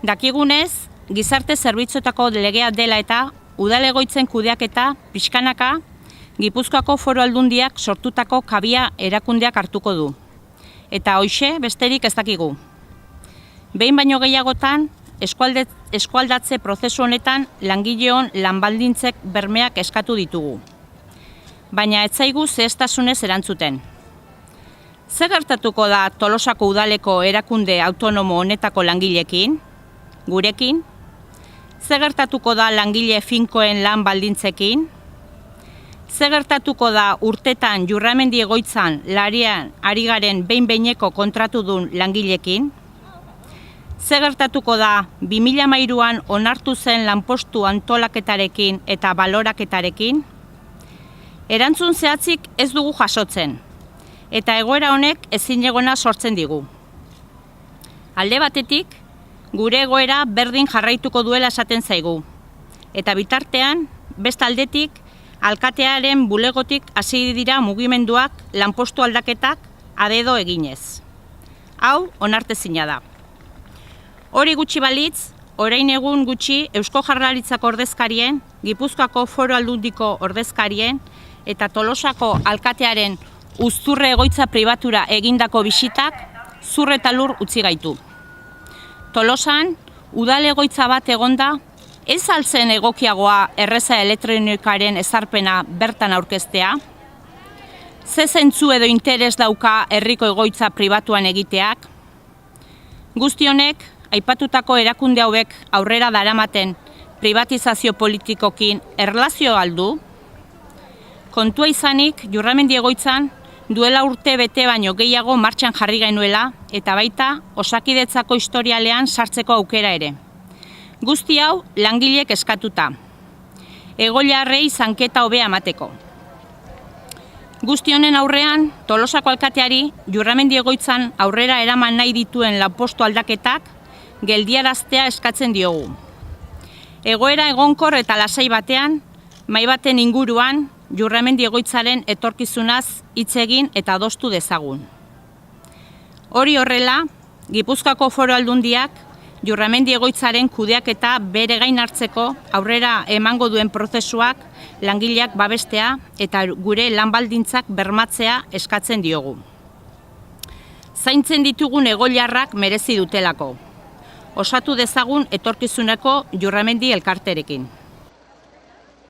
Dakigunez, gizarte zerbitzuetako legea dela eta udal-egoitzen kudeaketa pixkanaka Gipuzkoako Foru Aldundiak sortutako kabia erakundeak hartuko du. Eta hoxe besterik ez dakigu. Behin baino gehiagotan, eskualdatze prozesu honetan langileon lanbaldintzek bermeak eskatu ditugu. Baina ez zaigu zehaztasunez erantzuten. Zer gertatuko da Tolosako udaleko erakunde autonomo honetako langileekin? Gurekin? Zer gertatuko da langile finkoen lan baldintzekin? Zer gertatuko da urtetan Jurramendi egoitzan larian ari garen behin-behineko kontratudun langileekin? Zer gertatuko da 2013an onartu zen lanpostu antolaketarekin eta baloraketarekin? Erantzun zehatzik ez dugu jasotzen, eta egoera honek ezinegona sortzen digu. Alde batetik, gure egoera berdin jarraituko duela esaten zaigu, eta bitartean, beste aldetik, alkatearen bulegotik hasi dira mugimenduak lanpostu aldaketak adedo eginez. Hau onartezina da. Hori gutxi balitz, orain egun gutxi Eusko Jaurlaritzako ordezkarien, Gipuzkoako Foru Aldundiko ordezkarien eta Tolosako alkatearen uzturre egoitza pribatura egindako bisitak zur eta lur utzi gaitu. Tolosan, udal egoitza bat egonda, ez altzen egokiagoa erreza elektronikaren ezarpena bertan aurkeztea? Ze zentzu edo interes dauka herriko egoitza pribatuan egiteak? Guzti honek, aipatutako erakunde hauek aurrera daramaten privatizazio politikokin erlazio aldu? Kontua izanik, Jurramendi egoitzan, duela urte bete baino gehiago martxan jarri genuela eta baita Osakidetzako historialean sartzeko aukera ere. Guzti hau langileek eskatuta. Egoiliarrei zanketa hobea emateko. Guzti honen aurrean, Tolosako alkateari Jurramendi egoitzan aurrera eraman nahi dituen lanpostu aldaketak geldiaraztea eskatzen diogu. Egoera egonkor eta lasai batean, mahai baten inguruan, Jurramendi egoitzaren etorkizunaz hitz egin eta adostu dezagun. Hori horrela, Gipuzkoako Foru Aldundiak Jurramendi egoitzaren kudeaketa bere gain hartzeko aurrera emango duen prozesuak langileak babestea eta gure lanbaldintzak bermatzea eskatzen diogu. Zaintzen ditugun egoiliarrak merezi dutelako. Osatu dezagun etorkizuneko Jurramendi elkarterekin.